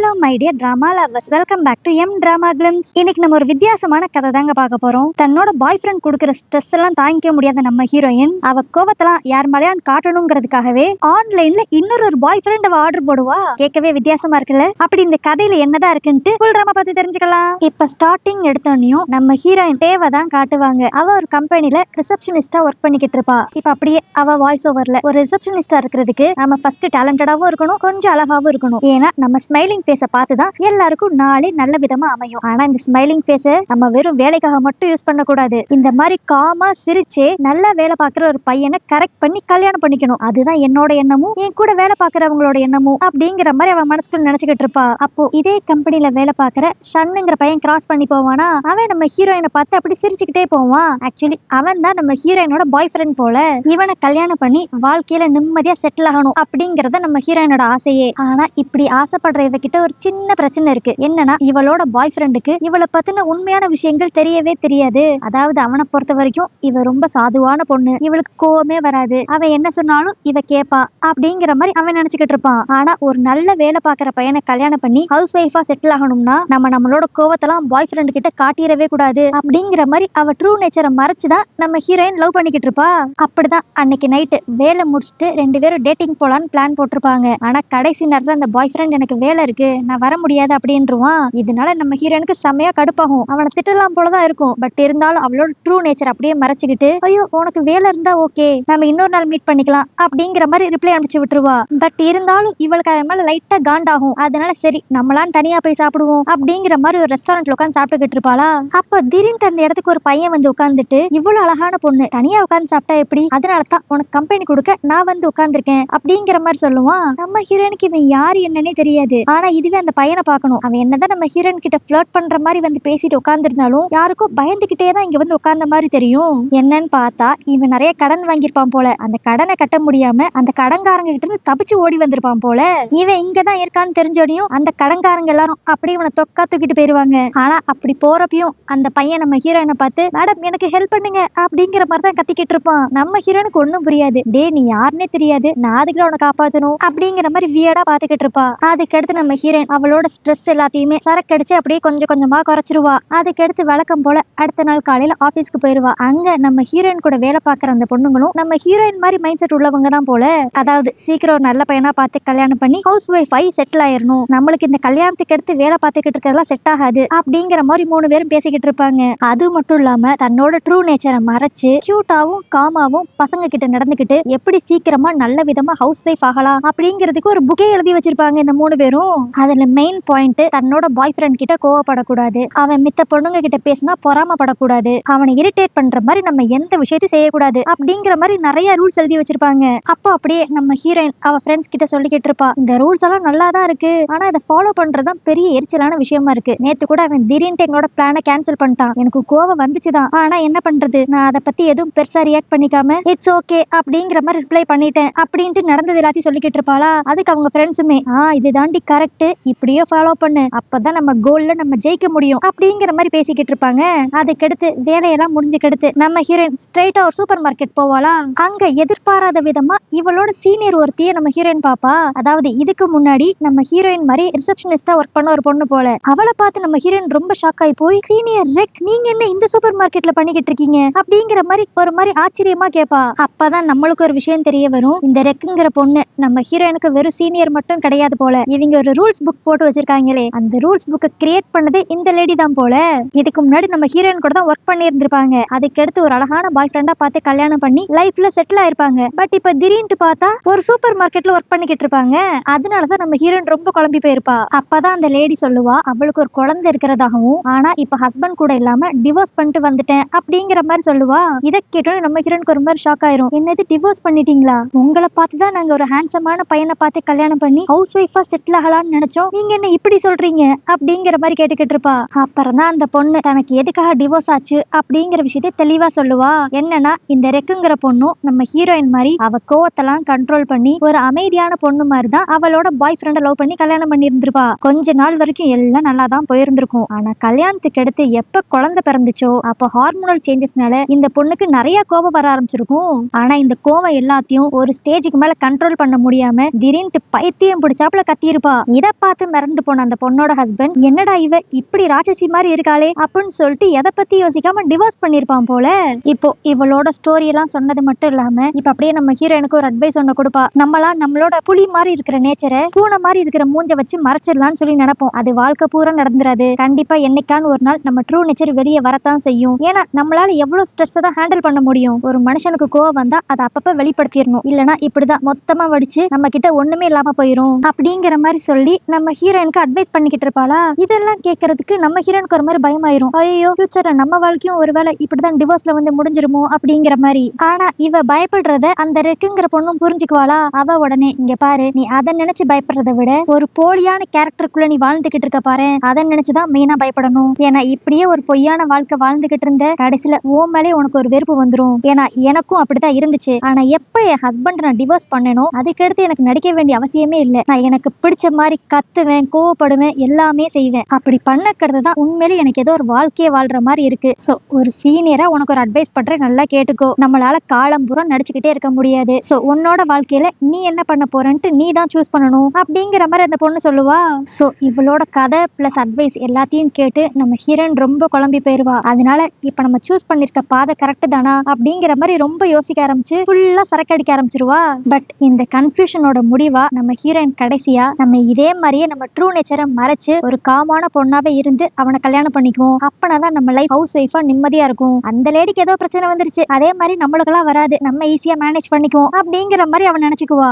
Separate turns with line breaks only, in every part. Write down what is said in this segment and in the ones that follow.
Hello my dear drama lovers, welcome back to எம் drama glimpse. இன்னைக்கு நம்ம ஒரு வித்தியாசமான கதை தாங்க பார்க்க போறோம். தன்னோட பாய் ஃப்ரெண்ட் கொடுக்குற ஸ்ட்ரெஸ் எல்லாம் தாங்கிக்க முடியாத நம்ம ஹீரோயின் அவ கோவத்தெல்லாம் யார் மலையான் காட்டணுங்கிறதுக்காகவே ஆன்லைன்ல இன்னொரு பாய் ஃப்ரெண்ட் அவ ஆர்டர் போடுவா. கேட்கவே வித்தியாசமா இருக்குல்ல? அப்படி இந்த கதையில என்னதான் இருக்குன்ட்டு ஃபுல் டிராமா பார்த்து தெரிஞ்சுக்கலாம். இப்ப ஸ்டார்டிங் எடுத்தோன்னையும் நம்ம ஹீரோயின் தேவை தான் காட்டுவாங்க. அவ ஒரு கம்பெனில ரிசப்ஷனிஸ்டா ஒர்க் பண்ணிக்கிட்டு இருப்பா. இப்ப அப்படியே அவ வாய்ஸ் ஓவர்ல ஒரு ரிசப்ஷனிஸ்டா இருக்கிறதுக்கு நம்ம ஃபர்ஸ்ட் டேலண்டடாவும் இருக்கணும், கொஞ்சம் அழகாவும் இருக்கணும். ஏன்னா நம்ம ஸ்மைலிங் ஃபேஸை பார்த்துதான் எல்லாருக்கும் நாளே நல்ல விதமா அமையும். ஆனா இந்த ஸ்மைலிங் ஃபேஸை நம்ம வெறும் வேலைக்காக மட்டும் யூஸ் பண்ண கூடாது. இந்த மாதிரி காமா சிரிச்சே நல்லா வேலை பார்க்குற ஒரு பையனை கரெக்ட் பண்ணி கல்யாணம் பண்ணிக்கணும். அதுதான் என்னோட எண்ணமும் என் கூட வேலை பார்க்கறவங்களோட எண்ணமும் அப்படிங்கிற மாதிரி அவன் மனசுக்குள்ள நினைச்சுக்கிட்டு இருப்பா. அப்போ இதே கம்பெனில வேலை பார்க்குற ஷன்னுங்கிற பையன் கிராஸ் பண்ணி போவானா, அவன் நம்ம ஹீரோயினை பார்த்து அப்படி சிரிச்சுக்கிட்டே போவான். ஆக்சுவலி அவன் தான் நம்ம ஹீரோயினோட பாய் ஃப்ரெண்ட் போல. இவனை கல்யாணம் பண்ணி வாழ்க்கையில நிம்மதியா செட்டில் ஆகணும் அப்படிங்கறத நம்ம ஹீரோயினோட ஆசையே. ஆனா இப்படி ஆசைப்படுற இவகிட்ட ஒரு சின்ன பிரச்சனை இருக்கு. என்னன்னா இவளோட பாய் ஃப்ரெண்டுக்கு இவளை பத்தின உண்மையான விஷயங்கள் தெரியவே தெரியாது. அதாவது அவனை பொறுத்த வரைக்கும் இவ ரொம்ப சாதுவான பொண்ணு, இவளுக்கு கோவமே வராது, அவன் என்ன சொன்னாலும் இவ கேப்பா அப்படிங்கிற மாதிரி அவன் நினைச்சுக்கிட்டு இருப்பான். ஆனா ஒரு நல்ல வேலை பார்க்குற பையனை கல்யாணம் பண்ணி ஹவுஸ் ஒய்ஃபா செட்டில் ஆகணும்னா நம்மளோட கோவத்தெல்லாம் பாய் ஃப்ரெண்டு கிட்ட காட்டிடவே கூடாது அப்படிங்கிற மாதிரி அவ ட்ரூ நேச்சரை மறைச்சுதான் நம்ம ஹீரோயின் லவ் பண்ணிக்கிட்டு இருப்பா. அப்படிதான் அன்னைக்கு நைட்டு வேலை முடிச்சுட்டு ரெண்டு பேரும் டேட்டிங் போலான்னு பிளான் போட்டிருப்பாங்க. ஆனா கடைசி நேரத்துல அந்த பாய் ஃப்ரெண்ட் எனக்கு வேலை இருக்கு, நான் வர முடியாது அப்படின்றான். இதனால நம்ம ஹீரோனுக்கு செம்மையா கடுப்பாகும். அவனை திட்டலாம் போலதான் இருக்கும். பட் இருந்தாலும் அவளோட ட்ரூ நேச்சர் அப்படியே மறைச்சுக்கிட்டு, ஐயோ உனக்கு வேலை இருந்தா ஓகே, நம்ம இன்னொரு நாள் மீட் பண்ணிக்கலாம் அப்படிங்கிற மாதிரி ரிப்ளை அனுப்பிச்சு விட்டுருவா. பட் இருந்தாலும் இவளுக்கு அவன் மேல லைட்டா காண்டாகும். அதனால சரி நம்மளாம் தனியா போய் சாப்பிடுவோம் அப்படிங்கிற மாதிரி ஒரு ரெஸ்டாரண்ட்ல உட்காந்து சாப்பிட்டுக்கிட்டு இருப்பாளா. அப்ப திடீர்னு அந்த இடத்துக்கு ஒரு பையன் வந்து உட்காந்துட்டு, இவ்வளவு அழகான பொண்ணு தனியா உட்காந்து சாப்பிட்டா எப்படி, அதனாலதான் உனக்கு கம்பெனி கொடுக்க நான் வந்து உட்கார்ந்துருக்கேன் அப்படிங்கிற மாதிரி சொல்லுவான். நம்ம ஹீரோனுக்கு இவன் யாரு என்னன்னே தெரியாது. ஆனா இதுவே அந்த பையனை பார்க்கணும். அவன் என்னதான் நம்ம ஹீரோயின் கிட்ட ஃப்ளர்ட் பண்ற மாதிரி வந்து பேசிட்டு உட்கார்ந்துருந்தாலும் யாருக்கும் பயந்துகிட்டே தான் இங்க வந்து உட்கார்ந்த மாதிரி தெரியும். என்னன்னு பார்த்தா இவன் நிறைய கடன் வாங்கியிருப்பான் போல. அந்த கடனை கட்ட முடியாம அந்த கடன்காரங்க கிட்ட இருந்து தப்பிச்சு ஓடி வந்திருப்பான் போல. இவன் இங்கதான் இருக்கான்னு தெரிஞ்சோடையும் அந்த கடன்காரங்க எல்லாரும் அப்படியே இவனை தொக்கா தூக்கிட்டு போயிருவாங்க. ஆனா அப்படி போறப்பையும் அந்த பையன் நம்ம ஹீரோயினை பார்த்து, மேடம் எனக்கு ஹெல்ப் பண்ணுங்க அப்படிங்கிற மாதிரி தான் கத்திக்கிட்டு இருப்பான். நம்ம ஹீரோனுக்கு ஒண்ணும் புரியாது. டே நீ யாருன்னே தெரியாது, நான் அதுக்குள்ள உனக்கு காப்பாத்தணும் அப்படிங்கிற மாதிரி வியடா பாத்துக்கிட்டு இருப்பா. அதுக்கடுத்து நம்ம ஹீரோயின் அவளோட ஸ்ட்ரெஸ் எல்லாத்தையுமே சரக்கு அடிச்சு அப்படியே கொஞ்சம் கொஞ்சமா குறைச்சிருவா. அதுக்கடுத்து வழக்கம் போல அடுத்த நாள் காலையில ஆபீஸ்க்கு போயிருவா. அங்க நம்ம ஹீரோயின் கூட வேலை பார்க்குற அந்த பொண்ணுங்களும் நம்ம ஹீரோயின் மாதிரி மைண்ட் செட் உள்ளவங்க தான் போல. அதாவது சீக்கிரம் ஒரு நல்ல பையனா பார்த்து கல்யாணம் பண்ணி ஹவுஸ் ஒய்ஃப் ஆகி செட்டில் ஆயிரணும், நம்மளுக்கு இந்த கல்யாணத்துக்கு அடுத்து வேலை பார்த்துக்கிட்டு இருக்கிறதெல்லாம் செட் ஆகாது அப்படிங்கிற மாதிரி மூணு பேரும் பேசிக்கிட்டு இருப்பாங்க. அது மட்டும் இல்லாம தன்னோட ட்ரூ நேச்சரை மறைச்சு கியூட்டாவும் காமாவும் பசங்க கிட்ட நடந்துக்கிட்டு எப்படி சீக்கிரமா நல்ல விதமா ஹவுஸ் ஒய்ஃப் ஆகலாம் அப்படிங்கிறதுக்கு ஒரு புக்கே எழுதி வச்சிருப்பாங்க இந்த மூணு பேரும். அதுல மெயின் பாயிண்ட், தன்னோட பாய் ஃப்ரெண்ட் கிட்ட கோவப்படக்கூடாது, அவன் மித்த பொண்ணுங்க கிட்ட பேசினா பொறாமப்படக்கூடாது, அவனை இரிட்டேட் பண்ற மாதிரி நம்ம எந்த விஷயத்தையும் செய்யக்கூடாது அப்படிங்கிற மாதிரி நிறைய ரூல்ஸ் எழுதி வச்சிருப்பாங்க. அப்போ அப்படியே நம்ம ஹீரோயின் அவ ஃப்ரெண்ட்ஸ் கிட்ட சொல்லிக்கிட்டு இருப்பா, இந்த ரூல்ஸ் எல்லாம் நல்லா தான் இருக்கு, ஆனா இதை ஃபாலோ பண்றதுதான் பெரிய எரிச்சலான விஷயமா இருக்கு. நேத்து கூட அவன் திடீர்னு எங்களோட பிளானை கேன்சல் பண்ணிட்டான், எனக்கு கோவம் வந்துச்சுதான், ஆனா என்ன பண்றது, நான் அதை பத்தி எதுவும் பெருசா ரியாக்ட் பண்ணிக்காம இட்ஸ் ஓகே அப்படிங்கிற மாதிரி ரிப்ளை பண்ணிட்டேன் அப்படின்ட்டு நடந்தது எல்லாத்தையும் சொல்லிக்கிட்டு இருப்பாளா. அதுக்கு அவங்க ஃப்ரெண்ட்ஸுமே இது தாண்டி கரெக்ட், இப்படியே ஃபாலோ பண்ணு, அப்பதான் நம்ம கோல்ல நம்ம ஜெயிக்க முடியும் அப்படிங்கிற மாதிரி பேசிக்கிட்டு இருப்பாங்க. அதுக்கடுத்து வேலையெல்லாம் முடிஞ்சுக்கடுத்து நம்ம ஹீரோயின் ஸ்ட்ரைட்டா ஒரு சூப்பர் மார்க்கெட் போவாளா. அங்க எதிர்பாராத விதமா இவளோட சீனியர் ஒருத்திய நம்ம ஹீரோயின் பாப்பா. அதாவது இதுக்கு முன்னாடி நம்ம ஹீரோயின் மாதிரி ரிசப்ஷனிஸ்டா ஒர்க் பண்ண ஒரு பொண்ணு போல. அவளை பார்த்து நம்ம ஹீரோயின் ரொம்ப ஷாக் ஆகி போய், சீனியர் ரெக் நீங்க என்ன இந்த சூப்பர் மார்க்கெட்ல பண்ணிக்கிட்டு இருக்கீங்க அப்படிங்கிற மாதிரி ஒரு மாதிரி ஆச்சரியமா கேப்பா. அப்பதான் நம்மளுக்கு ஒரு விஷயம் தெரிய வரும், இந்த ரெக்குங்கிற பொண்ணு நம்ம ஹீரோயினுக்கு வெறும் சீனியர் மட்டும் கிடையாது போல, இவங்க ஒரு ரூல்ஸ் புக் போட்டு வச்சிருக்காங்களே, அந்த ரூல்ஸ் புக்கை கிரியேட் பண்ணது இந்த லேடி தான் போல. இதுக்கு முன்னாடி நம்ம ஹீரோயின் கூட தான் ஒர்க் பண்ணி இருந்திருப்பாங்க. அதுக்கடுத்து ஒரு அழகான பாய் ஃப்ரெண்டா பார்த்து கல்யாணம் பண்ணி லைஃப்ல செட்டில் ஆயிருப்பாங்க. பட் இப்ப திடீர்னு பார்த்தா ஒரு சூப்பர் மார்க்கெட்ல ஒர்க் பண்ணிக்கிட்டு இருப்பாங்க. அதனாலதான் நம்ம ஹீரோயின் ரொம்ப குழம்பி போயிருப்பா. அப்பதான் அந்த லேடி சொல்லுவா, அவளுக்கு ஒரு குழந்தை இருக்கிறதாகவும், ஆனா இப்ப ஹஸ்பண்ட் கூட இல்லாம டிவோர்ஸ் பண்ணிட்டு வந்துட்டேன் அப்படிங்கிற மாதிரி சொல்லுவா. இதை கேட்டோம் நம்ம ஹீரோயினுக்கு ஒரு மாதிரி ஷாக் ஆயிரும். என்னது டிவோர்ஸ் பண்ணிட்டீங்களா, உங்களை பார்த்துதான் நாங்க ஒரு ஹேண்ட்ஸமான பையனை பார்த்து கல்யாணம் பண்ணி ஹவுஸ் ஒய்ஃபா செட்டில் ஆகலாம்னு நினைச்சோம், நீங்க என்ன இப்படி சொல்றீங்க அப்படிங்கிற மாதிரி கேட்டுக்கிட்டு இருப்பா. அப்புறம் தான் அந்த பொண்ணு தனக்கு எதுக்காக டிவோர்ஸ் ஆச்சு அப்படிங்கிற விஷயத்தை தெளிவா சொல்லுவா. என்னன்னா இந்த ரெக்குங்கிற பொண்ணும் நம்ம ஹீரோயின் மாதிரி அவ கோவத்தெல்லாம் கண்ட்ரோல் பண்ணி ஒரு அமைதியான பொண்ணு மாதிரி தான் அவளோட பாய் ஃப்ரெண்டை லவ் பண்ணி கல்யாணம் பண்ணி இருந்திருப்பா. கொஞ்ச நாள் வரைக்கும் எல்லாம் நல்லா தான் போயிருந்திருக்கும். ஆனா கல்யாணத்துக்கு அடுத்து எப்ப குழந்தை பிறந்துச்சோ அப்ப ஹார்மோனல் சேஞ்சஸ்னால இந்த பொண்ணுக்கு நிறைய கோபம் வர ஆரம்பிச்சிருக்கும். ஆனா இந்த கோவம் எல்லாத்தையும் ஒரு ஸ்டேஜுக்கு மேல கண்ட்ரோல் பண்ண முடியாம திடீர்னு பைத்தியம் பிடிச்சாப்புல கத்தியிருப்பா. இத இத பார்த்து மிரண்டு போன அந்த பொண்ணோட ஹஸ்பண்ட், என்னடா இவ இப்படி ராட்சசி மாதிரி இருக்காளே அப்படின்னு சொல்லிட்டு எதை பத்தி யோசிக்காம டிவோர்ஸ் பண்ணிருப்பான் போல. இப்போ இவளோட ஸ்டோரி எல்லாம் சொன்னது மட்டும் இல்லாம இப்ப அப்படியே நம்ம ஹீரோனுக்கு ஒரு அட்வைஸ் ஒண்ணு கொடுப்பா. நம்மளாம் நம்மளோட புலி மாதிரி இருக்கிற நேச்சரை பூனை மாதிரி இருக்கிற மூஞ்ச வச்சு மறைச்சிடலாம்னு சொல்லி நினைப்போம். அது வாழ்க்கை பூரா நடந்துராது. கண்டிப்பா என்னைக்கான ஒரு நாள் நம்ம ட்ரூ நேச்சர் வெளியே வரத்தான் செய்யும். ஏன்னா நம்மளால எவ்வளவு ஸ்ட்ரெஸ் தான் ஹேண்டில் பண்ண முடியும். ஒரு மனுஷனுக்கு கோவம் வந்தா அதை அப்பப்ப வெளிப்படுத்திடணும். இல்லனா இப்படிதான் மொத்தமா வடிச்சு நம்ம கிட்ட ஒண்ணுமே இல்லாம போயிரும் அப்படிங்கிற மாதிரி சொல்லி நம்ம ஹீரோயினுக்கு அட்வைஸ் பண்ணிக்கிட்டு இருப்பாளா. இதெல்லாம் கேட்கறதுக்கு நம்ம ஹீரோனுக்கு ஒரு மாதிரி பயமாயிரும். ஐயோ ஃபியூச்சர்ல நம்ம வாழ்க்கையும் ஒருவேளை இப்படிதான் டிவோர்ஸ்ல வந்து முடிஞ்சிருமோ அப்படிங்கிற மாதிரி. ஆனா இவ பயப்படுறத அந்த ரெக்குங்கிற பொண்ணும் புரிஞ்சுக்குவாளா. அவ உடனே, இங்க பாரு, நீ அதை நினைச்சு பயப்படுறதை விட ஒரு போலியான கேரக்டருக்குள்ள நீ வாழ்ந்துகிட்டு இருக்க பாரு, அதை நினைச்சுதான் மெயினா பயப்படணும். ஏன்னா இப்படியே ஒரு பொய்யான வாழ்க்கை வாழ்ந்துகிட்டு இருந்த கடைசியில ஓ மேலே உனக்கு ஒரு வெறுப்பு வந்துடும். ஏன்னா எனக்கும் அப்படிதான் இருந்துச்சு. ஆனா எப்ப என் ஹஸ்பண்ட் நான் டிவோர்ஸ் பண்ணணும், அதுக்கடுத்து எனக்கு நடிக்க வேண்டிய அவசியமே இல்லை. நான் எனக்கு பிடிச்ச மாதிரி கத்துவேன், கோவப்படுவேன், எல்லாமே செய்வேன். அப்படி பண்ணக்கிறது தான் உண்மையிலே எனக்கு ஏதோ ஒரு வாழ்க்கையை வாழ்ற மாதிரி இருக்கு. சோ ஒரு சீனியரா உனக்கு ஒரு அட்வைஸ் பண்றேன், நல்லா கேட்டுக்கோ. நம்மளால காலம் பூரா நடிச்சுக்கிட்டே இருக்க முடியாது. சோ உன்னோட வாழ்க்கையில நீ என்ன பண்ண போறன்ட்டு நீ தான் சூஸ் பண்ணணும் அப்படிங்கிற மாதிரி அந்த பொண்ணு சொல்லுவா. சோ இவளோட கதை பிளஸ் அட்வைஸ் எல்லாத்தையும் கேட்டு நம்ம ஹீரோயின் ரொம்ப குழம்பி போயிருவா. அதனால இப்ப நம்ம சூஸ் பண்ணிருக்க பாதை கரெக்ட் தானா அப்படிங்கிற மாதிரி ரொம்ப யோசிக்க ஆரம்பிச்சு ஃபுல்லா சரக்கடிக்க ஆரம்பிச்சிருவா. பட் இந்த கன்ஃபியூஷனோட முடிவா நம்ம ஹீரோயின் கடைசியா நம்ம இதே மாதிரியே நம்ம ட்ரூ நேச்சரை மறைச்சு ஒரு காமான பொண்ணாவே இருந்து அவனை கல்யாணம் பண்ணிக்குவோம். அப்பனாதான் நம்ம லைஃப் ஹவுஸ் ஒய்ஃபா நிம்மதியா இருக்கும். அந்த லேடிக்கு ஏதோ பிரச்சனை வந்துருச்சு, அதே மாதிரி நம்மளுக்கெல்லாம் வராது, நம்ம ஈஸியா மேனேஜ் பண்ணிக்குவோம் அப்படிங்கிற மாதிரி அவன் நினைச்சுக்குவா.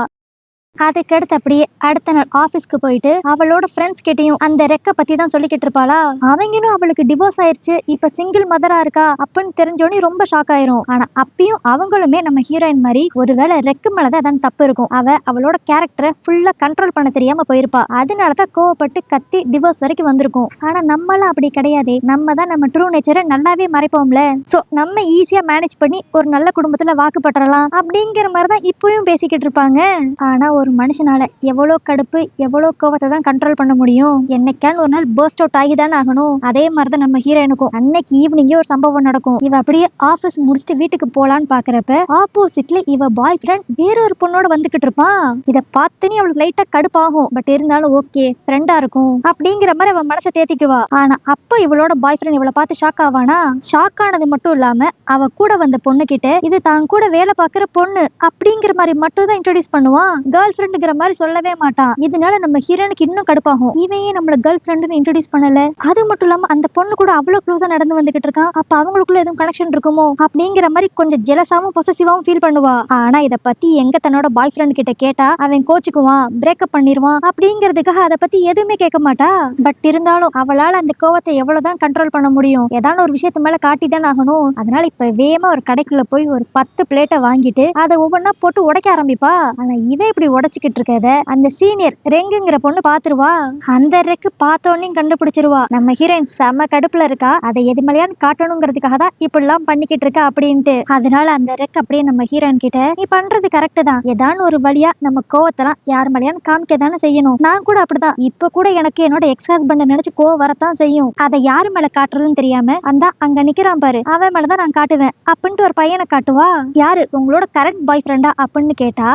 அதுக்கடுத்து அப்படியே அடுத்த நாள் ஆபீஸ்க்கு போயிட்டு அவளோட ஃப்ரெண்ட்ஸ் கிட்டையும் அந்த ரெக்க பத்தி தான் சொல்லிக்கிட்டு இருப்பாளா. அவங்களும் அவளுக்கு டிவோர்ஸ் ஆயிருச்சு, இப்ப சிங்கிள் மதரா இருக்கா அப்படின்னு தெரிஞ்சோடனே ரொம்ப ஷாக் ஆயிரும். ஆனா அப்பயும் அவங்களுமே நம்ம ஹீரோயின் மாதிரி ஒருவேளை ரெக்கு மேலதான் அதான் தப்பு இருக்கும். அவளோட கேரக்டரை ஃபுல்லா கண்ட்ரோல் பண்ண தெரியாம போயிருப்பா. அதனாலதான் கோவப்பட்டு கத்தி டிவோர்ஸ் வரைக்கும் வந்திருக்கும். ஆனா நம்மளாம் அப்படி கிடையாது. நம்ம தான் நம்ம ட்ரூ நேச்சரை நல்லாவே மறைப்போம்ல. சோ நம்ம ஈஸியா மேனேஜ் பண்ணி ஒரு நல்ல குடும்பத்துல வாக்குப்பட்டுறலாம் அப்படிங்கிற மாதிரிதான் இப்பயும் பேசிக்கிட்டு இருப்பாங்க. ஆனா ஒரு மனுஷனால எவ்வளோ கடுப்பு எவ்வளோ கோவத்தை தான் கண்ட்ரோல் பண்ண முடியும். என்னைக்கான ஒரு நாள் பர்ஸ்ட் அவுட் ஆகிதானே ஆகணும். அதே மாதிரிதான் நம்ம ஹீரோயினுக்கும் அன்னைக்கு ஈவினிங்கே ஒரு சம்பவம் நடக்கும். இவ அப்படியே ஆபீஸ் முடிச்சுட்டு வீட்டுக்கு போலான்னு பாக்குறப்ப ஆப்போசிட்ல இவ பாய் ஃப்ரெண்ட் வேறொரு பொண்ணோட வந்துகிட்டு இருப்பான். இதை பார்த்துனே அவளுக்கு லைட்டா கடுப்பாகும். பட் இருந்தாலும் ஓகே ஃப்ரெண்டா இருக்கும் அப்படிங்கிற மாதிரி அவன் மனசை தேத்திக்குவா. ஆனா அப்ப இவளோட பாய் ஃப்ரெண்ட் இவளை பார்த்து ஷாக் ஆவானா. ஷாக் ஆனது மட்டும் இல்லாம அவ கூட வந்த பொண்ணு கிட்ட இது தான் கூட வேலை பார்க்கிற பொண்ணு அப்படிங்கிற மாதிரி மட்டும் தான் இன்ட்ரோடியூஸ் பண்ணுவான். கேர்ள் ஃப்ரெண்டுங்கிற மாதிரி சொல்லவே மாட்டான். இதனால நம்ம ஹீரோனுக்கு இன்னும் கடுப்பாகும். இவன் நம்மள கேர்ள் ஃப்ரெண்டுன்னு இன்ட்ரோடியூஸ் பண்ணல. அது மட்டும் இல்லாம அந்த பொண்ணு கூட அவ்வளவு க்ளோஸா நடந்து வந்துகிட்டு இருக்கான். அப்ப அவங்களுக்குள்ள எதுவும் கனெக்ஷன் இருக்குமோ அப்படிங்கிற மாதிரி கொஞ்சம் ஜெலஸாவும் பொசசிவாவும் ஃபீல் பண்ணுவா. ஆனா இத பத்தி எங்க தன்னோட பாய் ஃப்ரெண்ட் கிட்ட கேட்டா அவன் கோச்சுக்குவான், பிரேக்கப் பண்ணிடுவான் அப்படிங்கிறதுக்காக அதை பத்தி எதுவுமே கேட்க மாட்டா. பட் இருந்தாலும் அவளால அந்த கோவத்தை எவ்வளவுதான் கண்ட்ரோல் பண்ண முடியும். ஏதான ஒரு விஷயத்து மேல காட்டிதான் ஆகணும். அதனால இப்ப வேகமா ஒரு கடைக்குள்ள போய் ஒரு 10 பிளேட்டை வாங்கிட்டு அதை ஒவ்வொன்னா போட்டு உடைக்க ஆரம்பிப்பா. ஆனா இவன் இப்படி உடைச்சுக்கிட்டு இருக்கத அந்த சீனியர் ரெங்குங்கிற பொண்ணு பாத்துருவா. அந்த ரெக்கு பார்த்தோன்னே கண்டுபிடிச்சிருவா நம்ம ஹீரோயின் செம கடுப்புல இருக்கா. அதை எது மலையான்னு காட்டணுங்கிறதுக்காக தான் இப்படி எல்லாம் பண்ணிக்கிட்டு இருக்கா அப்படின்ட்டு. அதனால அந்த ரெக் அப்படியே நம்ம ஹீரோயின் கிட்ட, நீ பண்றது கரெக்ட் தான், ஏதான ஒரு வழியா நம்ம கோவத்தெல்லாம் யார் மலையான்னு காமிக்க தானே செய்யணும். நான் கூட அப்படிதான். இப்ப கூட எனக்கு என்னோட எக்ஸ் ஹஸ்பண்ட நினைச்சு கோவம் வரத்தான் செய்யும். அதை யாரு மேல காட்டுறதுன்னு தெரியாம அந்த அங்க நிக்கிறான் பாரு, அவன் மேலதான் நான் காட்டுவேன் அப்படின்ட்டு ஒரு பையனை காட்டுவா. யாரு உங்களோட கரெக்ட் பாய் ஃப்ரெண்டா அப்படின்னு கேட்டா,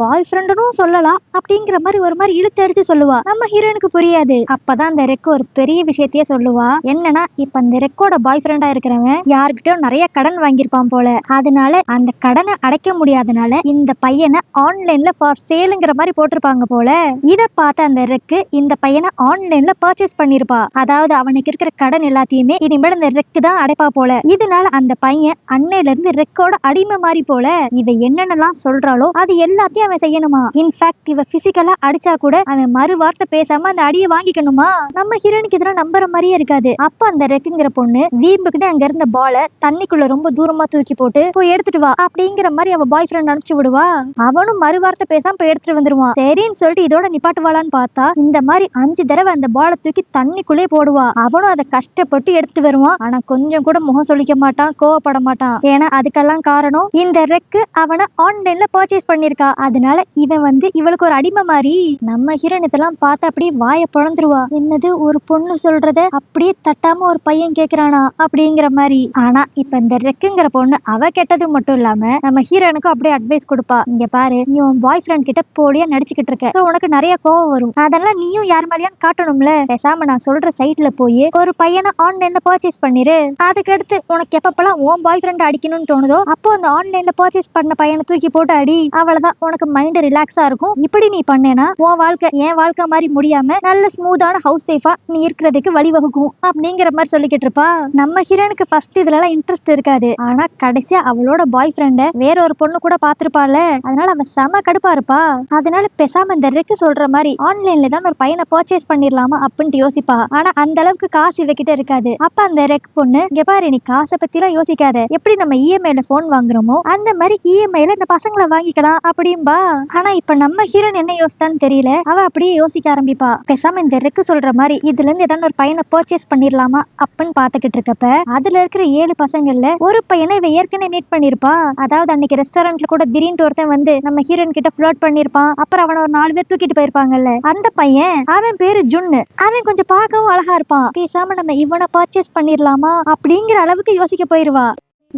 பாய் ஃப்ரெண்டுன்னு சொல்லலாம் அப்படிங்கிற மாதிரி ஒரு மாதிரி இழுத்து அடிச்சு சொல்லுவா. நம்ம ஹீரோனுக்கு புரியாது. அப்பதான் அந்த ரெக்கு ஒரு பெரிய விஷயத்தையே சொல்லுவா. என்னன்னா இப்ப அந்த ரெக்கோட பாய் ஃப்ரெண்டா இருக்கிறவன் யாருக்கிட்டயும் நிறைய கடன் வாங்கியிருப்பான் போல. அதனால அந்த கடனை அடைக்க முடியாதனால இந்த பையனை ஆன்லைன்ல ஃபார் சேலுங்கிற மாதிரி போட்டிருப்பாங்க போல. இத பார்த்த அந்த ரெக்கு இந்த பையனை ஆன்லைன்ல பர்ச்சேஸ் பண்ணிருப்பா. அதாவது அவனுக்கு இருக்கிற கடன் எல்லாத்தையுமே இனிமேல் இந்த ரெக்கு தான் அடைப்பா போல. இதனால அந்த பையன் அன்னையில இருந்து ரெக்கோட அடிமை மாதிரி போல. இவ என்னென்னலாம் சொல்றாளோ அது எல்லாத்தையும் அவன் செய்யணுமா. இன்ஃபேக்ட் இவ பிசிக்கலா அடிச்சா கூட அவன் மறு வார்த்தை பேசாம அந்த அடியை வாங்கிக்கணுமா. நம்ம ஹீரோனுக்கு இதெல்லாம் நம்புற மாதிரியே இருக்காது. அப்ப அந்த ரெக்குங்கிற பொண்ணு வீம்புக்கிட்ட அங்க இருந்த பால தண்ணிக்குள்ள ரொம்ப தூரமா தூக்கி போட்டு போய் எடுத்துட்டு வா அப்படிங்கிற மாதிரி அவ பாய் ஃப்ரெண்ட் அனுப்பிச்சு விடுவா. அவனும் மறு வார்த்தை பேசாம போய் எடுத்துட்டு வந்துருவான். சரின்னு சொல்லிட்டு இதோட நிப்பாட்டுவாளான்னு பார்த்தா இந்த மாதிரி 5 தடவை அந்த பாலை தூக்கி தண்ணிக்குள்ளே போடுவா. அவனும் அதை கஷ்டப்பட்டு எடுத்துட்டு வருவான். ஆனா கொஞ்சம் கூட முகம் சொல்லிக்க மாட்டான், கோவப்பட மாட்டான். ஏன்னா அதுக்கெல்லாம் காரணம் இந்த ரெக்கு அவனை ஆன்லைன்ல பர்ச்சேஸ் பண்ணிருக்கா. அதனால இவன் பையன் வந்து இவளுக்கு ஒரு அடிமை மாதிரி. நம்ம ஹீரோயின் இதெல்லாம் பார்த்து அப்படியே வாயை பொழந்துருவா. என்னது ஒரு பொண்ணு சொல்றத அப்படியே தட்டாம ஒரு பையன் கேக்குறானா அப்படிங்கிற மாதிரி. ஆனா இப்ப இந்த ரெக்குங்கிற பொண்ணு அவ கெட்டது மட்டும் இல்லாம நம்ம ஹீரோனுக்கும் அப்படியே அட்வைஸ் கொடுப்பா. இங்க பாரு, நீ உன் பாய் ஃப்ரெண்ட் கிட்ட போலியா நடிச்சுக்கிட்டு இருக்க, உனக்கு நிறைய கோவம் வரும், அதெல்லாம் நீயும் யார் மாதிரியான்னு காட்டணும்ல. பேசாம நான் சொல்ற சைட்ல போய் ஒரு பையனை ஆன்லைன்ல பர்ச்சேஸ் பண்ணிரு. அதுக்கடுத்து உனக்கு எப்பப்பெல்லாம் உன் பாய் ஃப்ரெண்ட் அடிக்கணும்னு தோணுதோ அப்போ அந்த ஆன்லைன்ல பர்ச்சேஸ் பண்ண பையனை தூக்கி போட்டு அடி. அவ்வளவுதான், உனக்கு மைண்ட் ரிலாக்ஸா இருக்கும். இப்படி நீ பண்ணேனா உன் வாழ்க்கை என் வாழ்க்கை மாதிரி முடியாம நல்ல ஸ்மூத்தான ஹவுஸ் சேஃபா நீ இருக்கிறதுக்கு வழிவகுக்கும் அப்படிங்கிற மாதிரி சொல்லிக்கிட்டு இருப்பா. நம்ம ஹீரோனுக்கு ஃபர்ஸ்ட் இதுல எல்லாம் இன்ட்ரெஸ்ட் இருக்காது. ஆனா கடைசியா அவளோட பாய் ஃப்ரெண்ட வேற ஒரு பொண்ணு கூட பாத்திருப்பாள். அதனால அவ செம கடுப்பா இருப்பா. அதனால பேசாம இந்த ரெக்கு சொல்ற மாதிரி ஆன்லைன்ல தான் ஒரு பையனை பர்ச்சேஸ் பண்ணிடலாமா அப்படின்ட்டு யோசிப்பா. ஆனா அந்த அளவுக்கு காசு இவகிட்ட இருக்காது. அப்ப அந்த ரெக் பொண்ணு, இங்க பாரு, நீ காசை பத்தி எல்லாம் யோசிக்காத, எப்படி நம்ம இஎம்ஐல போன் வாங்குறோமோ அந்த மாதிரி இஎம்ஐல இந்த பசங்களை வாங்கிக்கலாம் அப்படின்பா. ஆனா இப்ப நம்ம ஹீரோன் என்ன யோசித்தான்னு தெரியல. அவ அப்படியே யோசிக்க ஆரம்பிப்பா. பேசாம இந்த ரெக்கு சொல்ற மாதிரி இதுல இருந்து ஏதாவது ஒரு பையனை பர்ச்சேஸ் பண்ணிடலாமா அப்படின்னு பாத்துக்கிட்டு இருக்கப்ப அதுல இருக்கிற 7 பசங்கள்ல ஒரு பையனை இவ ஏற்கனவே மீட் பண்ணிருப்பா. அதாவது அன்னைக்கு ரெஸ்டாரண்ட்ல கூட திடீர்னு ஒருத்தன் வந்து நம்ம ஹீரோயின் கிட்ட ஃப்ளர்ட் பண்ணிருப்பான். அப்புறம் அவனை ஒரு 4 பேர் தூக்கிட்டு போயிருப்பாங்கல்ல, அந்த பையன், அவன் பேரு ஜுன்னு. அவன் கொஞ்சம் பார்க்கவும் அழகா இருப்பான். பேசாம நம்ம இவனை பர்ச்சேஸ் பண்ணிடலாமா அப்படிங்கிற அளவுக்கு யோசிக்க போயிருவா.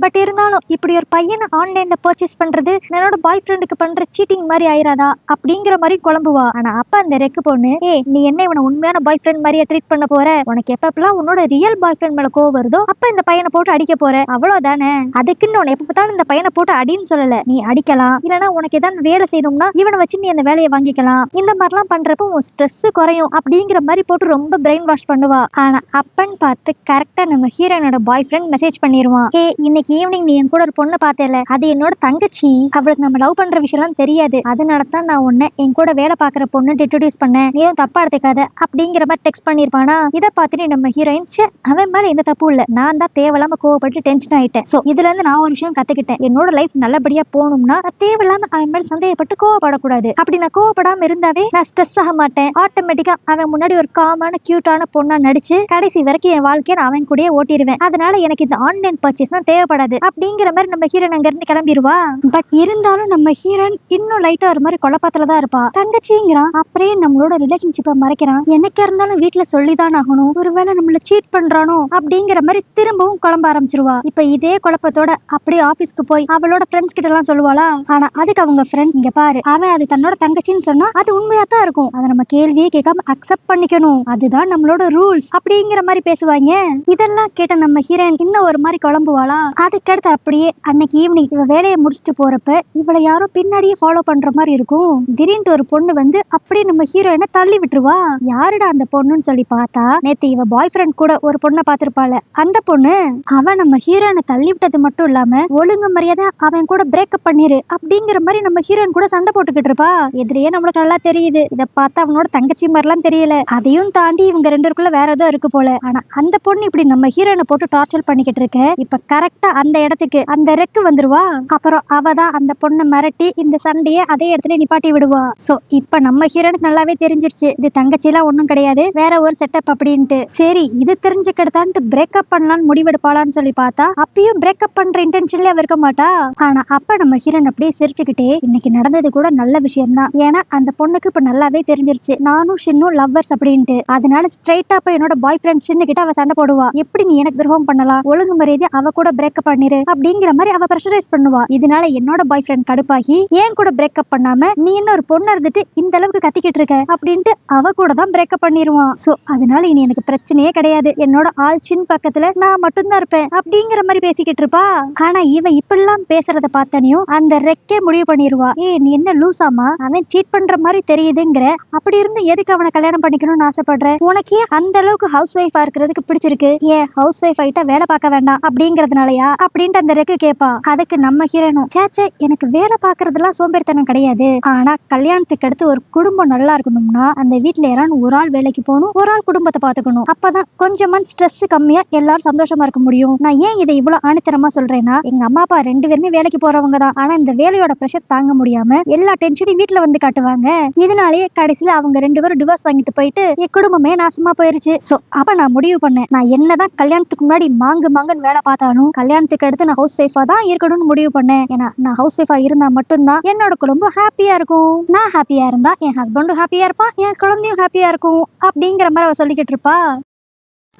பட் இருந்தாலும் இப்படி ஒரு பையனை ஆன்லைன்ல பர்ச்சேஸ் பண்றது என்னோட பாய் ஃப்ரெண்டுக்கு பண்ற சீட்டிங் மாதிரி ஆயிராதா அப்படிங்கிற மாதிரி குழம்புவா. ஆனா அப்ப அந்த ரெக்கு பொண்ணு, நீ என்ன இவனை உண்மையான பாய் ஃப்ரெண்ட் மாதிரியே ட்ரீட் பண்ண போற, உனக்கு எப்பப்பெல்லாம் உன்னோட ரியல் பாய் ஃப்ரெண்ட் மேல கோவம் வருதோ அப்ப இந்த பையனை போட்டு அடிக்க போற, அவ்வளவுதானே. அதுக்குன்னு உன்னை எப்ப பார்த்தாலும் இந்த பையனை போட்டு அடின்னு சொல்லல, நீ அடிக்கலாம், இல்லைன்னா உனக்கு ஏதாவது வேலை செய்யணும்னா இவனை வச்சு நீ அந்த வேலையை வாங்கிக்கலாம். இந்த மாதிரிலாம் பண்றப்ப உன் ஸ்ட்ரெஸ் குறையும் அப்படிங்கிற மாதிரி போட்டு ரொம்ப பிரெயின் வாஷ் பண்ணுவா. ஆனா அப்பன்னு பார்த்து கரெக்டா நம்ம ஹீரோனோட பாய் ஃப்ரெண்ட் மெசேஜ் பண்ணிடுவான். இன்னைக்கு ஈவினிங் நீ என் கூட ஒரு பொண்ணு பார்த்தேல, அது என்னோட தங்கச்சி, அவளுக்கு நம்ம லவ் பண்ற விஷயம்லாம் தெரியாது, அதனால தான் நான் உன்னை என் கூட வேலை பார்க்குற பொண்ணு இன்ட்ரோடியூஸ் பண்ணேன், நீயும் தப்பா எடுத்துக்காத அப்படிங்கிற மாதிரி டெக்ஸ்ட் பண்ணிருப்பானா. இதை பார்த்துட்டு நம்ம ஹீரோயின், அவன் மேல எந்த தப்பும் இல்லை, நான் தான் தேவையில்லாம கோவப்பட்டு டென்ஷன் ஆயிட்டேன். ஸோ இதுல இருந்து நான் ஒரு விஷயம் கத்துக்கிட்டேன், என்னோட லைஃப் நல்லபடியா போகணும்னா நான் தேவையில்லாம அவன் மேல சந்தேகப்பட்டு கோவப்படக்கூடாது. அப்படி நான் கோவப்படாம இருந்தாவே நான் ஸ்ட்ரெஸ் ஆக மாட்டேன். ஆட்டோமேட்டிக்கா அவன் முன்னாடி ஒரு காமான கியூட்டான பொண்ணா நடிச்சு கடைசி வரைக்கும் என் வாழ்க்கையை நான் அவன் கூடயே ஓட்டிடுவேன். அதனால எனக்கு இந்த ஆன்லைன் பர்ச்சேஸ் தேவைப்படாது அப்படிங்கிற மாதிரி நம்ம ஹீரோன் அங்க இருந்து கிளம்பிடுவா. பட் இருந்தாலும் நம்ம ஹீரோன் இன்னும் லைட்டா ஒரு மாதிரி குழப்பத்துலதான் இருப்பா. தங்கச்சிங்கிறான், அப்படியே நம்மளோட ரிலேஷன்ஷிப்பை மறைக்கிறான், என்னைக்கா இருந்தாலும் வீட்டுல சொல்லிதான் ஆகணும், ஒருவேளை நம்மள சீட் பண்றானோ அப்படிங்கிற மாதிரி திரும்பவும் குழம்ப ஆரம்பிச்சிருவா. இப்ப இதே குழப்பத்தோட அப்படியே ஆபீஸ்க்கு போய் அவளோட ஃப்ரெண்ட்ஸ் கிட்ட எல்லாம் சொல்லுவாளா. ஆனா அதுக்கு அவங்க ஃப்ரெண்ட்ஸ், இங்க பாரு, அவன் அது தன்னோட தங்கச்சின்னு சொன்னா அது உண்மையா தான் இருக்கும், அதை நம்ம கேள்வியே கேட்காம அக்செப்ட் பண்ணிக்கணும், அதுதான் நம்மளோட ரூல்ஸ் அப்படிங்கிற மாதிரி பேசுவாங்க. இதெல்லாம் கேட்ட நம்ம ஹீரோயின் இன்னும் ஒரு மாதிரி குழம்புவாளா. அதுக்கடுத்து அப்படியே அன்னைக்கு ஈவினிங் இவ வேலையை முடிச்சுட்டு போறப்ப இவளை யாரோ பின்னாடியே ஃபாலோ பண்ற மாதிரி இருக்கும். திடீர்னு ஒரு பொண்ணு வந்து அப்படியே நம்ம ஹீரோயினை தள்ளி விட்டுருவா. யாருடா அந்த பொண்ணுன்னு சொல்லி பார்த்தா நேத்து இவ பாய் ஃப்ரெண்ட் கூட ஒரு பொண்ணை பார்த்திருப்பாள அந்த பொண்ணு. அவன் நம்ம ஹீரோயினை தள்ளி விட்டது மட்டும் இல்லாம ஒழுங்கு மரியாதை அவன் கூட பிரேக்கப் பண்ணிரு அப்படிங்கிற மாதிரி நம்ம ஹீரோயின் கூட சண்டை போட்டுக்கிட்டு இருப்பா. எதிரியே நம்மளுக்கு நல்லா தெரியுது, இதை பார்த்தா அவனோட தங்கச்சி மாதிரிலாம் தெரியல. அதையும் தாண்டி இவங்க ரெண்டு பேருக்குள்ள வேற ஏதோ இருக்கு போல. ஆனா அந்த பொண்ணு இப்படி நம்ம ஹீரோயினை போட்டு டார்ச்சர் பண்ணிக்கிட்டு இருக்க, இப்ப கரெக்டா அந்த இடத்துக்கு அந்த ரெக்கு வந்துருவா. அப்புறம் அவதான் அந்த பொண்ணை மிரட்டி இந்த சண்டையை அதே இடத்துல நிப்பாட்டி விடுவா. சோ இப்ப நம்ம ஹீரோனுக்கு நல்லாவே தெரிஞ்சிருச்சு, இது தங்கச்சி எல்லாம் ஒண்ணும் கிடையாது, வேற ஒரு செட்டப் அப்படின்ட்டு. சரி, இது தெரிஞ்சுக்கிட்டான்ட்டு பிரேக்கப் பண்ணலான்னு முடிவெடுப்பாளான்னு சொல்லி பார்த்தா அப்பயும் பிரேக்கப் பண்ற இன்டென்ஷன்ல அவ இருக்க மாட்டா. ஆனா அப்ப நம்ம ஹீரோன் அப்படியே சிரிச்சுக்கிட்டே, இன்னைக்கு நடந்தது கூட நல்ல விஷயம் தான், ஏன்னா அந்த பொண்ணுக்கு இப்ப நல்லாவே தெரிஞ்சிருச்சு நானும் ஷின்னும் லவ்வர்ஸ் அப்படின்ட்டு. அதனால ஸ்ட்ரைட்டா போய் என்னோட பாய் ஃப்ரெண்ட் ஷின்னு கிட்ட அவ சண்டை போடுவா. எப்படி நீ எனக்கு துரோகம் பண்ணலாம், ஒழுங்கு மரியாதை அவ கூட பிரேக்கப் பண்ணிரு அப்படிங்கிற மாதிரி அவ பிரஷரைஸ் பண்ணுவா. இதனால என்னோட பாய் ஃப்ரெண்ட் கடுப்பாகி ஏன் கூட பிரேக்கப் பண்ணாம நீ இன்னொரு பொண்ணு இருந்துட்டு இந்த அளவுக்கு கத்திக்கிட்டு இருக்க அப்படின்ட்டு அவ கூட தான் பிரேக்கப் பண்ணிடுவான். சோ அதனால இனி எனக்கு பிரச்சனையே கிடையாது, என்னோட ஆள் சின் பக்கத்துல நான் மட்டும்தான் இருப்பேன் அப்படிங்கிற மாதிரி பேசிக்கிட்டு இருப்பா. ஆனா இவ இப்பெல்லாம் பேசுறத பார்த்தனையும் அந்த ரெக்கே முடிவு பண்ணிடுவா. நீ என்ன லூசாமா, அவன் சீட் பண்ற மாதிரி தெரியுதுங்கிற, அப்படி இருந்து எதுக்கு அவனை கல்யாணம் பண்ணிக்கணும்னு ஆசைப்படுற, உனக்கே அந்த அளவுக்கு ஹவுஸ் ஒய்ஃபா இருக்கிறதுக்கு பிடிச்சிருக்கு, ஏன் ஹவுஸ் ஒய்ஃப் ஆயிட்டா வேலை பார்க்க வேண்டாம் அப்படிங்கறதுனாலயா அப்படின்ட்டு அந்த ரெக்கு கேப்பா. அதுக்கு நம்ம ஹீரோனும், சேச்சே, எனக்கு வேலை பார்க்கறதுலாம் சோம்பேறித்தனம் கிடையாது, ஆனா கல்யாணத்துக்கு அடுத்து ஒரு குடும்பம் நல்லா இருக்கணும்னா அந்த வீட்டுல யாரான ஒரு ஆள் வேலைக்கு போகணும், ஒரு ஆள் குடும்பத்தை பாத்துக்கணும், அப்பதான் கொஞ்சமா ஸ்ட்ரெஸ் கம்மியா எல்லாரும் சந்தோஷமா இருக்க முடியும். நான் ஏன் இதை இவ்வளவு ஆணித்தரமா சொல்றேன்னா, எங்க அம்மா அப்பா 2 பேருமே வேலைக்கு போறவங்க தான், ஆனா இந்த வேலையோட பிரஷர் தாங்க முடியாம எல்லா டென்ஷனையும் வீட்டுல வந்து காட்டுவாங்க. இதனாலேயே கடைசியில அவங்க 2 பேரும் டிவோர்ஸ் வாங்கிட்டு போயிட்டு என் குடும்பமே நாசமா போயிருச்சு. சோ அப்ப நான் முடிவு பண்ணேன், நான் என்னதான் கல்யாணத்துக்கு முன்னாடி மாங்குன்னு வேலை பார்த்தாலும் கல்யாணம் கல்யாணத்துக்கு அடுத்து நான் ஹவுஸ் ஒய்ஃபா தான் இருக்கணும்னு முடிவு பண்ணேன். ஏன்னா நான் ஹவுஸ் ஒய்ஃபா இருந்தா மட்டும்தான் என்னோட குடும்பம் ஹாப்பியா இருக்கும். நான் ஹாப்பியா இருந்தா என் ஹஸ்பண்டும் ஹாப்பியா இருப்பான், என் குழந்தையும் ஹாப்பியா இருக்கும் அப்படிங்கிற மாதிரி அவ சொல்லிக்கிட்டு இருப்பா.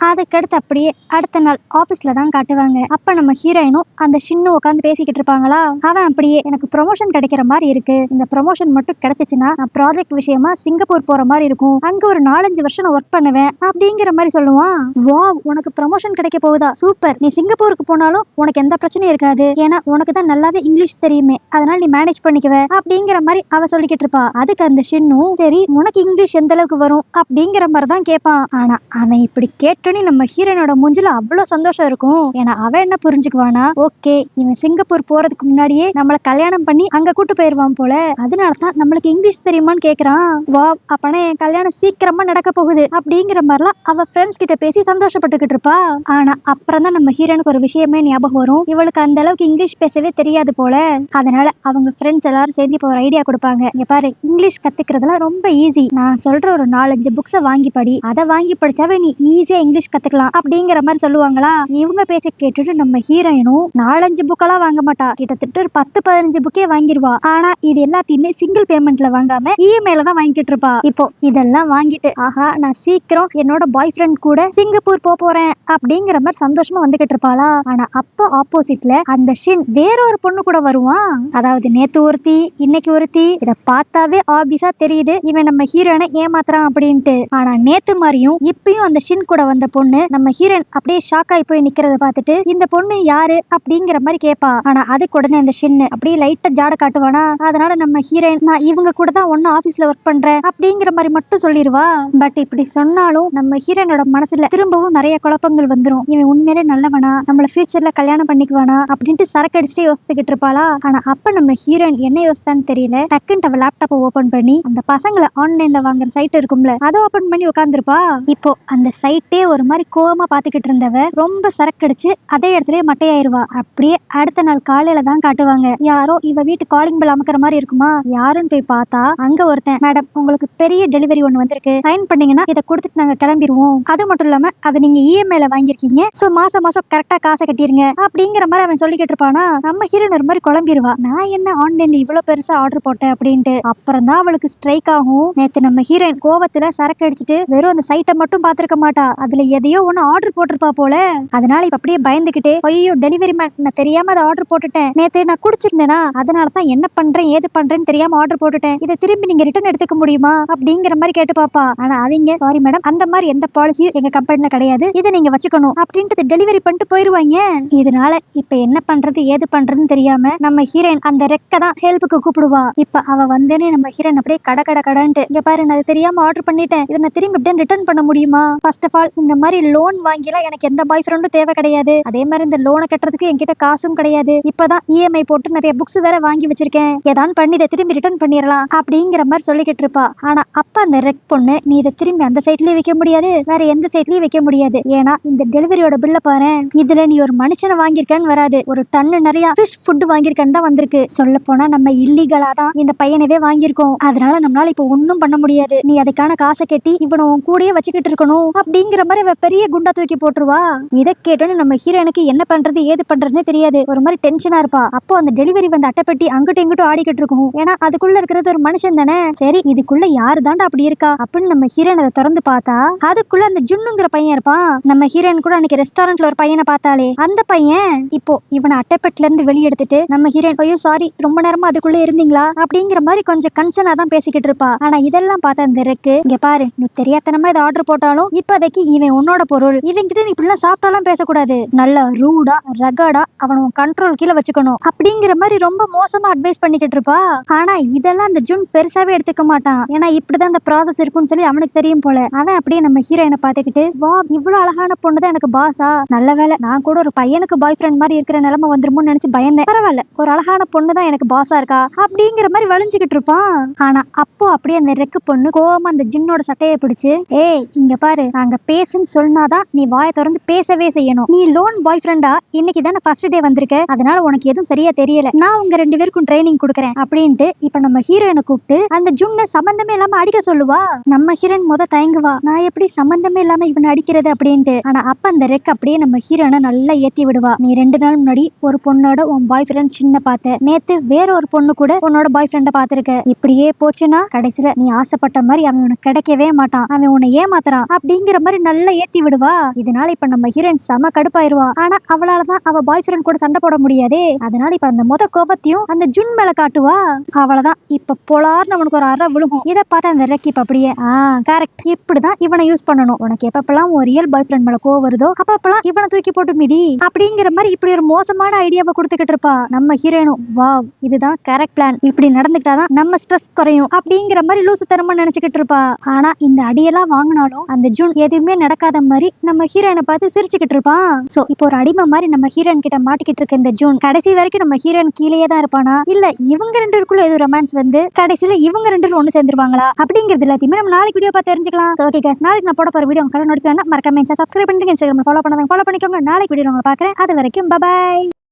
அதுக்கடுத்து அப்படியே அடுத்த நாள் ஆபீஸ்ல தான் காட்டுவாங்க. அப்ப நம்ம ஹீரோயினும் அந்த ஷின்னு உட்காந்து பேசிக்கிட்டு இருப்பாங்களா. அவன் அப்படியே எனக்கு ப்ரொமோஷன் கிடைக்கிற மாதிரி இருக்கு, இந்த ப்ரொமோஷன் மட்டும் கிடைச்சிச்சுன்னா நான் ப்ராஜெக்ட் விஷயமா சிங்கப்பூர் போற மாதிரி இருக்கும், அங்க ஒரு 4-5 வருஷம் நான் ஒர்க் பண்ணுவேன் அப்படிங்கிற மாதிரி சொல்லுவான். வாவ், உனக்கு ப்ரொமோஷன் கிடைக்க போகுதா, சூப்பர், நீ சிங்கப்பூருக்கு போனாலும் உனக்கு எந்த பிரச்சனையும் இருக்காது, ஏன்னா உனக்கு தான் நல்லாவே இங்கிலீஷ் தெரியுமே, அதனால நீ மேனேஜ் பண்ணிக்குவ அப்படிங்கிற மாதிரி அவ சொல்லிக்கிட்டு இருப்பா. அதுக்கு அந்த ஷின்னும் சரி உனக்கு இங்கிலீஷ் எந்த அளவுக்கு வரும் அப்படிங்கிற மாதிரி தான் கேட்பான். ஆனா அவன் இப்படி நம்ம ஹீரோனோட மூஞ்சில அவ்வளவு சந்தோஷம் இருக்கும். ஏன்னா அவ என்ன புரிஞ்சுக்குவானா, ஓகே இவன் சிங்கப்பூர் போறதுக்கு முன்னாடியே நம்மள கல்யாணம் பண்ணி அங்க கூட்டு போயிருவான் போல, அதனாலதான் நம்மளுக்கு இங்கிலீஷ் தெரியுமான்னு கேக்குறான். வா, அப்பனா என் கல்யாணம் சீக்கிரமா நடக்க போகுது அப்படிங்கிற மாதிரிலாம் அவ ஃப்ரெண்ட்ஸ் கிட்ட பேசி சந்தோஷப்பட்டுக்கிட்டு இருப்பா. ஆனா அப்புறம் தான் நம்ம ஹீரோனுக்கு ஒரு விஷயமே ஞாபகம் வரும். இவளுக்கு அந்த அளவுக்கு இங்கிலீஷ் பேசவே தெரியாது போல. அதனால அவங்க ஃப்ரெண்ட்ஸ் எல்லாரும் சேர்ந்து இப்போ ஒரு ஐடியா கொடுப்பாங்க. இங்க பாரு, இங்கிலீஷ் கத்துக்கிறதுலாம் ரொம்ப ஈஸி, நான் சொல்ற ஒரு 4-5 புக்ஸை வாங்கி படி, அதை வாங்கி படிச்சாவே நீ ஈஸியா இங்கிலீஷ் கத்துக்கலாம் அப்படிங்கிற மாதிரி சொல்லுவாங்களா. இவங்க பேச்ச கேட்டுட்டு நம்ம ஹீரோயினும் 4-5 புக்கெல்லாம் வாங்க மாட்டா, கிட்டத்தட்ட ஒரு 10-15 புக்கே வாங்கிடுவா. ஆனா இது எல்லாத்தையுமே சிங்கிள் பேமெண்ட்ல வாங்காம இஎம்ஐல தான் வாங்கிட்டு இருப்பா. இப்போ இதெல்லாம் வாங்கிட்டு ஆஹா நான் சீக்கிரம் என்னோட பாய் ஃப்ரெண்ட் கூட சிங்கப்பூர் போறேன் அப்படிங்கிற மாதிரி சந்தோஷமா வந்துகிட்டு இருப்பாளா. ஆனா அப்போ ஆப்போசிட்ல அந்த ஷின் வேற ஒரு பொண்ணு கூட வருவான். அதாவது நேத்து ஒருத்தி இன்னைக்கு ஒருத்தி. இத பார்த்தாவே ஆபிஸா தெரியுது இவன் நம்ம ஹீரோயினை ஏமாத்துறான் அப்படின்ட்டு. ஆனா நேத்து மாதிரியும் இப்பயும் அந்த ஷின் கூட வந்த பொண்ணு நம்ம ஹீரோயின் அப்படியே ஷாக் ஆகி போய் நிக்கிறத பார்த்துட்டு இந்த பொண்ணு யாரு அப்படிங்கிற மாதிரி கேட்பா. ஆனா அதுக்கு உடனே அந்த ஷின்னு அப்படியே லைட்டா ஜாட காட்டுவானா. அதனால நம்ம ஹீரோயின் நான் இவங்க கூட தான் ஒன்னும் ஆபீஸ்ல ஒர்க் பண்றேன் அப்படிங்கிற மாதிரி மட்டும் சொல்லிடுவா. பட் இப்படி சொன்னாலும் நம்ம ஹீரோயினோட மனசுல திரும்பவும் நிறைய குழப்பங்கள் வந்துரும். இவன் உண்மையிலே நல்லவனா, நம்மள ஃபியூச்சர்ல கல்யாணம் பண்ணிக்குவானா அப்படின்ட்டு சரக்கு அடிச்சுட்டு யோசிச்சுக்கிட்டு இருப்பாளா. ஆனா அப்ப நம்ம ஹீரோயின் என்ன யோசித்தான்னு தெரியல, டக்குன்னு அவ லேப்டாப்பை ஓபன் பண்ணி அந்த பசங்களை ஆன்லைன்ல வாங்குற சைட் இருக்கும்ல அதை ஓபன் பண்ணி உட்காந்துருப்பா. இப்போ அந்த சைட்டே ஒரு மாதிரி கோவமா பாத்துக்கிட்டு இருந்தவ ரொம்ப சரக்கடிச்சு அதே இடத்துல மட்டையாயிருவா. அப்படியே அடுத்த நாள் காலையில தான் காட்டுவாங்க. யாரோ இவ வீட்டு காலிங் பெல் அமுக்கிற மாதிரி இருக்குமா. யாருன்னு போய் பார்த்தா அங்க ஒருத்தன், மேடம் உங்களுக்கு பெரிய டெலிவரி ஒண்ணு வந்திருக்கு, சைன் பண்ணீங்கன்னா இதை கொடுத்துட்டு நாங்க கிளம்பிடுவோம், அது மட்டும் இல்லாம அதை நீங்க இஎம்ஐல வாங்கிருக்கீங்க, சோ மாசம் மாசம் கரெக்டா காசை கட்டிருங்க அப்படிங்கிற மாதிரி அவன் சொல்லிக்கிட்டு இருப்பானா. நம்ம ஹீரோயின் ஒரு மாதிரி குழம்பிடுவா, நான் என்ன ஆன்லைன்ல இவ்வளவு பெருசா ஆர்டர் போட்டேன் அப்படின்ட்டு. அப்புறம் தான் அவளுக்கு ஸ்ட்ரைக் ஆகும், நேத்து நம்ம ஹீரோயின் கோவத்துல சரக்கு அடிச்சுட்டு வெறும் அந்த சைட்டை மட்டும் பாத்துருக்க மாட்டா, அதுல எதையோ ஒண்ணு ஆர்டர் போட்டிருப்பா போல. அதனால இப்ப அப்படியே பயந்துகிட்டே ஐயோ டெலிவரி மேன் நான் தெரியாம அதை ஆர்டர் போட்டுட்டேன், நேத்து நான் குடிச்சிருந்தேனா அதனாலதான் என்ன பண்றேன் ஏது பண்றேன்னு தெரியாம ஆர்டர் போட்டுட்டேன், இதை திரும்பி நீங்க ரிட்டர்ன் எடுத்துக்க முடியுமா அப்படிங்கிற மாதிரி கேட்டு பாப்பா. ஆனா அவங்க சாரி மேடம் அந்த மாதிரி எந்த பாலிசியும் எங்க கம்பெனில கிடையாது, இதை நீங்க வச்சுக்கணும் அப்படின்ட்டு டெலிவரி பண்ணிட்டு போயிருவாங்க. இதனால இப்ப என்ன பண்றது ஏது பண்றதுன்னு தெரியாம நம்ம ஹீரோயின் அந்த ரெக்க தான் ஹெல்ப்புக்கு கூப்பிடுவா. இப்ப அவ வந்தேனே நம்ம ஹீரோயின் அப்படியே கடன்ட்டு இங்க பாரு நான் தெரியாம ஆர்டர் பண்ணிட்டேன், இதை நான் திரும்பி இப்படியே ரிட்டர்ன் பண்ண முடியுமா, ஃபர்ஸ்ட் ஆஃப் ஆல் இந்த மாதிரி லோன் வாங்கிலாம் எனக்கு எந்த பாய் ஃப்ரெண்டும் தேவை கிடையாது, அதே மாதிரி இந்த லோனை கட்டுறதுக்கு என்கிட்ட காசும் கிடையாது, இப்பதான் இஎம்ஐ போட்டு நிறைய புக்ஸ் வேற வாங்கி வச்சிருக்கேன், ஏதான் பண்ணி இதை திரும்பி ரிட்டர்ன் பண்ணிடலாம் அப்படிங்கிற மாதிரி சொல்லிக்கிட்டு இருப்பா. ஆனா அப்ப அந்த ரெக் பொண்ணு நீ இதை திரும்பி அந்த சைட்லயே வைக்க முடியாது, வேற எந்த சைட்லயும் வைக்க முடியாது, ஏன்னா இந்த டெலிவரியோட பில்ல பாரு, இதுல நீ ஒரு மனுஷனை வாங்கியிருக்கன்னு வராது, ஒரு டன்னு நிறைய ஃபிஷ் ஃபுட் வாங்கியிருக்கன்னு தான் வந்திருக்கு, சொல்ல போனா நம்ம இல்லீகலா தான் இந்த பையனவே வாங்கியிருக்கோம், அதனால நம்மளால இப்ப ஒன்னும் பண்ண முடியாது, நீ அதுக்கான காசை கட்டி இவனை உன் கூடயே வச்சுக்கிட்டு இருக்கணும் அப்படிங்கிற மாதிரி பெரிய குண்டா தூக்கி போட்டுருவா. இதை கேட்டோன்னு நம்ம ஹீரோனுக்கு என்ன பண்றது ஏது பண்றதுன்னு தெரியாது, ஒரு மாதிரி டென்ஷனா இருப்பா. அப்போ அந்த டெலிவரி வந்த அட்டைப்பெட்டி அங்கிட்டும் இங்கிட்டும் ஆடிக்கிட்டு இருக்கும், ஏன்னா அதுக்குள்ள இருக்கிறது ஒரு மனுஷன் தானே, சரி இதுக்குள்ள யாரு தாண்டா அப்படி இருக்கா அப்படின்னு நம்ம ஹீரோன் அதை திறந்து பார்த்தா அதுக்குள்ள அந்த ஜுன்னுங்கிற பையன் இருப்பான். நம்ம ஹீரோயின் கூட அன்னைக்கு ரெஸ்டாரண்ட்ல ஒரு பையனை பார்த்தாலே அந்த பையன் இப்போ இவனை அட்டைப்பெட்டில இருந்து வெளியெடுத்துட்டு நம்ம ஹீரோயின் ஐயோ சாரி ரொம்ப நேரமா அதுக்குள்ள இருந்தீங்களா அப்படிங்கிற மாதிரி கொஞ்சம் கன்சர்னா தான் பேசிக்கிட்டு இருப்பா. ஆனா இதெல்லாம் பார்த்தா அந்த ரெக்கு இங்க பாரு நீ தெரியாதனமா இதை ஆர்டர் போட்டாலும் இப்போதைக்கு இவன் உன்னோட பொருள், இவங்கிட்ட நீ இப்படிலாம் சாப்பிட்டாலும் பேசக்கூடாது, நல்ல ரூடா ரகடா அவனை கண்ட்ரோல் கீழே வச்சுக்கணும் அப்படிங்கிற மாதிரி ரொம்ப மோசமா அட்வைஸ் பண்ணிக்கிட்டு இருப்பா. ஆனா இதெல்லாம் அந்த ஜுன் பெருசாவே எடுத்துக்க மாட்டான், ஏன்னா இப்படிதான் இந்த ப்ராசஸ் இருக்கும்னு சொல்லி அவனுக்கு தெரியும் போல. அவன் அப்படியே நம்ம ஹீரோயினை பார்த்துக்கிட்டு வா இவ்வளவு அழகான பொண்ணு தான் எனக்கு பாஸா, நல்ல வேலை நான் கூட ஒரு பையனுக்கு பாய் ஃப்ரெண்ட் மாதிரி இருக்கிற நிலைமை வந்துருமோன்னு நினைச்சு பயந்தேன், பரவாயில்ல ஒரு அழகான பொண்ணு தான் எனக்கு பாஸா இருக்கா அப்படிங்கிற மாதிரி வளைஞ்சுக்கிட்டு இருப்பான். ஆனா அப்போ அப்படியே அந்த ரெக்கு பொண்ணு கோவமா அந்த ஜின்னோட சட்டையை பிடிச்சு ஏய் இங்க பாரு நாங்க பேச எக்ஸ்ன்னு சொன்னாதான் நீ வாயை திறந்து பேசவே செய்யணும். நீ லோன் பாய் ஃப்ரெண்டா இன்னைக்கு தானே ஃபர்ஸ்ட் டே வந்திருக்க, அதனால உனக்கு எதுவும் சரியா தெரியல. நான் உங்க 2 பேருக்கும் ட்ரைனிங் கொடுக்குறேன் அப்படின்ட்டு இப்ப நம்ம ஹீரோயினை கூப்பிட்டு அந்த ஜுன்னை சம்பந்தமே இல்லாம அடிக்க சொல்லுவா. நம்ம ஹீரோயின் முத தயங்குவா, நான் எப்படி சம்பந்தமே இல்லாம இவனை அடிக்கிறது அப்படின்ட்டு. ஆனா அப்ப அந்த ரெக் அப்படியே நம்ம ஹீரோயினை நல்லா ஏத்தி விடுவா. நீ 2 நாள் முன்னாடி ஒரு பொண்ணோட உன் பாய் ஃப்ரெண்ட் சின்ன பார்த்த, நேத்து வேற ஒரு பொண்ணு கூட உன்னோட பாய் ஃப்ரெண்ட பாத்துருக்க. இப்படியே போச்சுன்னா கடைசியில நீ ஆசைப்பட்ட மாதிரி அவன் உனக்கு கிடைக்கவே மாட்டான், அவன் உன்னை ஏமாத்துறான் அப்படிங்கிற மாதிரி நல்லா ஏத்தி விடுவா. இதனால இப்ப நம்ம ஹீரோயின் செம கடுப்பாயிருவா. ஆனா அவளாலதான் அவ பாய் ஃப்ரெண்ட் கூட சண்டை போட முடியாதே. அதனால இப்ப அந்த முத கோபத்தையும் அந்த ஜுன் மேல காட்டுவா. அவளதான் இப்ப போலார்னு அவனுக்கு ஒரு அறை விழுகும். இதை பார்த்து அந்த ரெக்கி அப்படியே கரெக்ட், இப்படிதான் இவனை யூஸ் பண்ணணும். உனக்கு எப்பப்பெல்லாம் ஒரு ரியல் பாய் ஃப்ரெண்ட் மேல கோவம் வருதோ அப்பப்பெல்லாம் இவனை தூக்கி போட்டு மிதி அப்படிங்கிற மாதிரி இப்படி ஒரு மோசமான ஐடியாவை கொடுத்துக்கிட்டு இருப்பா. நம்ம ஹீரோயினும் வாவ் இதுதான் கரெக்ட் பிளான், இப்படி நடந்துக்கிட்டாதான் நம்ம ஸ்ட்ரெஸ் குறையும் அப்படிங்கிற மாதிரி லூசுத்தனமா நினைச்சுக்கிட்டு இருப்பா. ஆனா இந்த அடியெல்லாம் வாங்கினாலும் அந்த ஜூன் எதுவுமே நடக்காத மாதிரி நம்ம ஹீரோயினை பார்த்து சிரிச்சுக்கிட்டு இருப்பான். சோ இப்போ ஒரு அடிமை மாதிரி நம்ம ஹீரோயின் கிட்ட மாட்டிக்கிட்டு இருக்க இந்த ஜூன் கடைசி வரைக்கும் நம்ம ஹீரோயின் கீழேயே தான் இருப்பானா, இல்ல இவங்க 2 பேருக்குள்ள ஏதோ ரொமான்ஸ் வந்து கடைசியில இவங்க 2 பேரும் ஒண்ணு சேர்ந்துருவாங்களா அப்படிங்கிறது எல்லாத்தையுமே நம்ம நாளைக்கு வீடியோ பார்த்து தெரிஞ்சுக்கலாம். ஓகே गाइस, நாளைக்கு நான் போட போற வீடியோ உங்களுக்கு நோட்டிஃபிகேஷன் மறக்காம சப்ஸ்கிரைப் பண்ணிட்டு இன்ஸ்டாகிராம்ல ஃபாலோ பண்ணிக்கோங்க. நாளைக்கு வீடியோ உங்களை பார்க்குறேன். அது வரைக்கும் பை.